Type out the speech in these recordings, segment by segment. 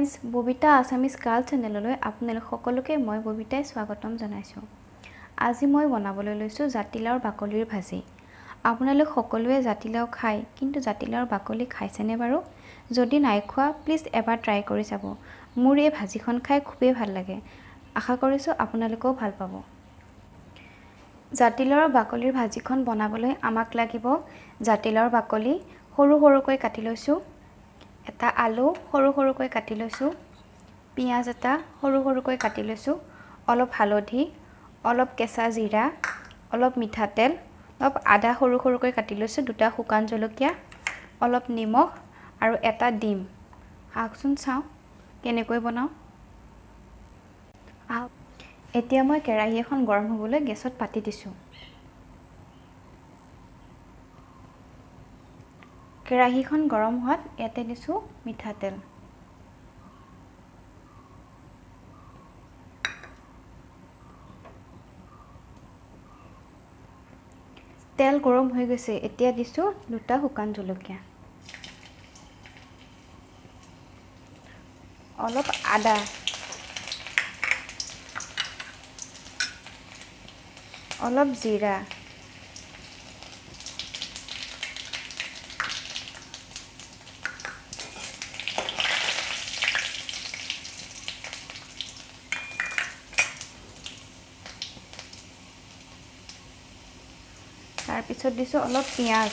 Friends, Babita Assamese girl চেনেললৈ আপোনালোক সকলোকে মই ববিতাই স্বাগতম জনাইছোঁ। আজি মই বনাবলৈ লৈছোঁ জাতিলাওৰ বাকলিৰ ভাজি। আপোনালোক সকলোৱে জাতিলাও খায়, কিন্তু জাতিলাওৰ বাকলি খাইছেনে বাৰু? যদি নাই খোৱা প্লিজ এবাৰ ট্ৰাই কৰি চাব। মোৰ এই ভাজিখন খাই খুবেই ভাল লাগে। আশা কৰিছোঁ আপোনালোকেও ভাল পাব। জাতিলাওৰ বাকলিৰ ভাজিখন বনাবলৈ আমাক লাগিব জাতিলাওৰ বাকলি সৰু সৰুকৈ কাটি লৈছোঁ, এটা আলু সৰু সৰুকৈ কাটি লৈছোঁ, পিঁয়াজ এটা সৰু সৰুকৈ কাটি লৈছোঁ, অলপ হালধি, অলপ কেঁচা জিৰা, অলপ মিঠাতেল, অলপ আদা সৰু সৰুকৈ কাটি লৈছোঁ, দুটা শুকান জলকীয়া, অলপ নিমখ আৰু এটা ডিম। আহকচোন চাওঁ কেনেকৈ বনাওঁ। এতিয়া মই কেৰাহী এখন গৰম হ'বলৈ গেছত পাতি দিছোঁ। কেৰাহীখন গৰম হোৱাত ইয়াতে দিছোঁ মিঠাতেল। তেল গৰম হৈ গৈছে, এতিয়া দিছোঁ দুটা শুকান জলকীয়া, অলপ আদা, অলপ জিৰা, তাৰপিছত দিছোঁ অলপ পিঁয়াজ,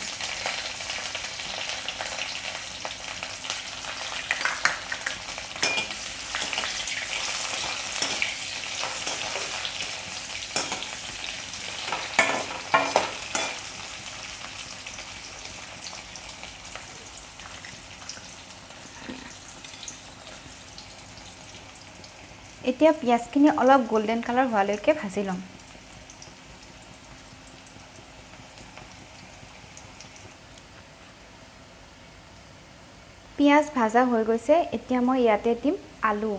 এতিয়া পিঁয়াজখিনি অলপ গোল্ডেন কালাৰ হোৱালৈকে ভাজি ল'ম। পিঁয়াজ ভাজা হৈ গৈছে, এতিয়া মই ইয়াতে দিম আলু।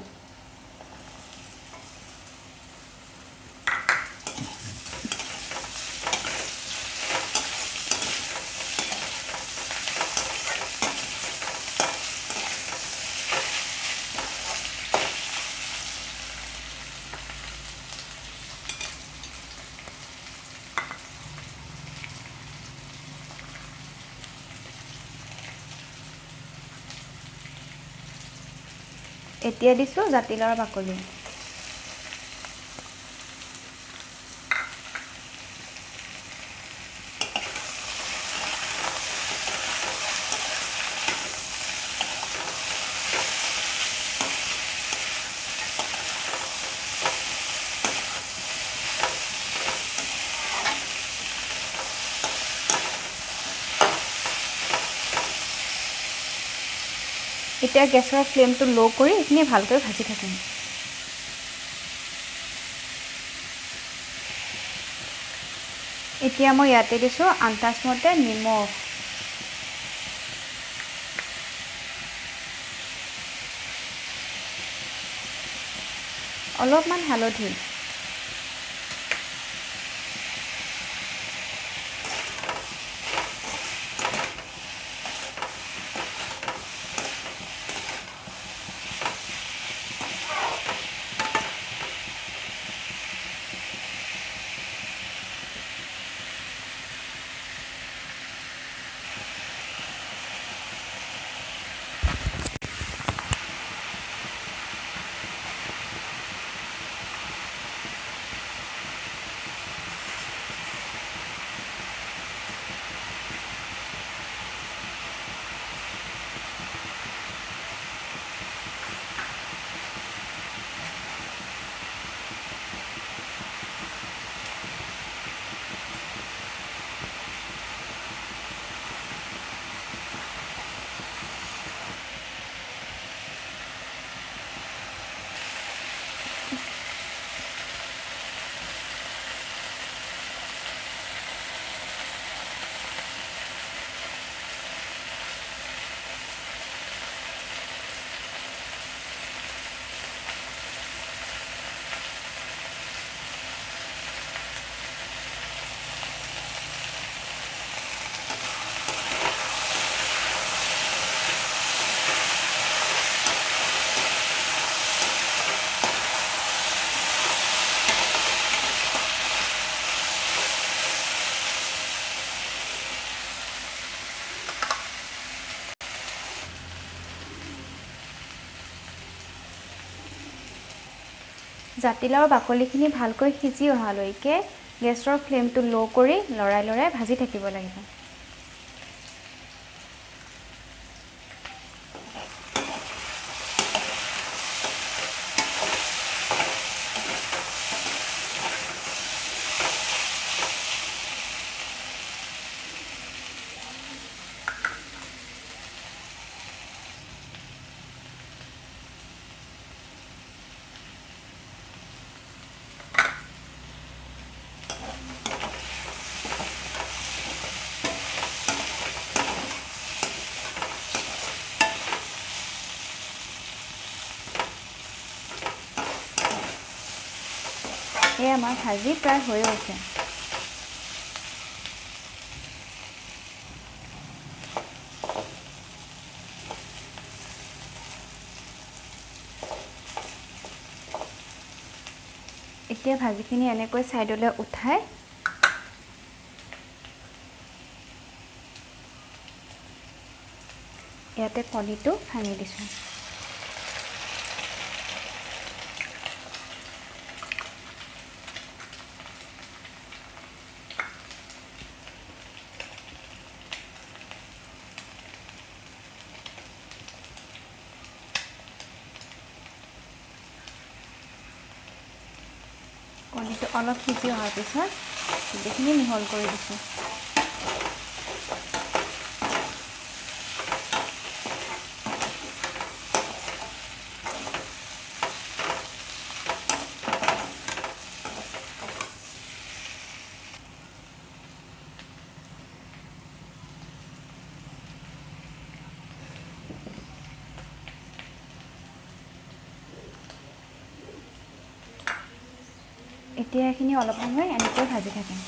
এতিয়া দিছোঁ জাতিলাওৰ বাকলি। এতিয়া গেছৰ ফ্লেমটো ল' কৰি এইখিনি ভালকৈ ভাজি থাকিম। এতিয়া মই ইয়াতে দিছোঁ আন্দাজমতে নিমখ, অলপমান হালধি, জাতিলাওৰ বাকলিখিনি ভালকৈ সিজি অহালৈকে গেছৰ ফ্লেমটো ল' কৰি লৰাই লৰাই ভাজি থাকিব লাগিব। এই আমাৰ ভাজি প্ৰায় হৈ গৈছে। এতিয়া ভাজিখিনি এনেকৈ সাইডলৈ উঠাই ইয়াতে কণীটো ভাঙি দিছো। কণীটো অলপ সিজি অহাৰ পিছত গোটেইখিনি মিহল কৰি দিছোঁ। এতিয়া এইখিনি অলপ সময় এনেকৈ ভাজি থাকিম।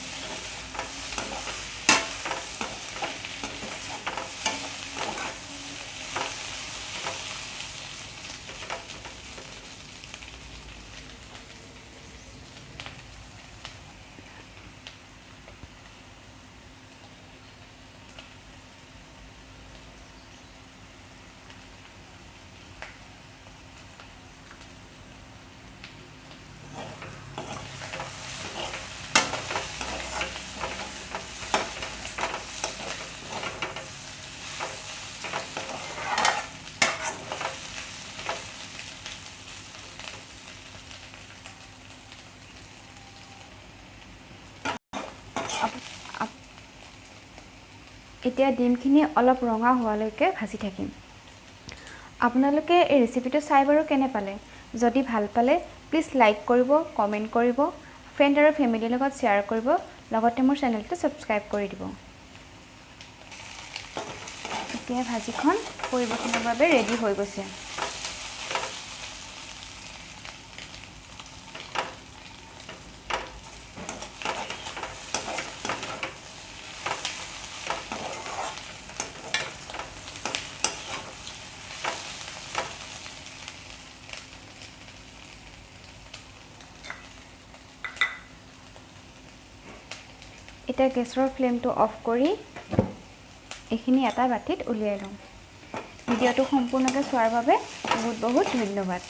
এতিয়া ডিমখিনি অলপ ৰঙা হোৱালৈকে ভাজি থাকিম। আপোনালোকে এই ৰেচিপিটো চাই বাৰু কেনে পালে? যদি ভাল পালে প্লিজ লাইক কৰিব, কমেণ্ট কৰিব, ফ্ৰেণ্ড আৰু ফেমিলিৰ লগত শ্বেয়াৰ কৰিব, লগতে মোৰ চেনেলটো ছাবস্ক্ৰাইব কৰি দিব। এতিয়া ভাজিখন পৰিৱেশনৰ বাবে ৰেডি হৈ গৈছে। এতিয়া গেছৰ ফ্লেমটো অফ কৰি এইখিনি এটা বাটিত উলিয়াই লওঁ। ভিডিঅ'টো সম্পূৰ্ণকৈ চোৱাৰ বাবে বহুত বহুত ধন্যবাদ।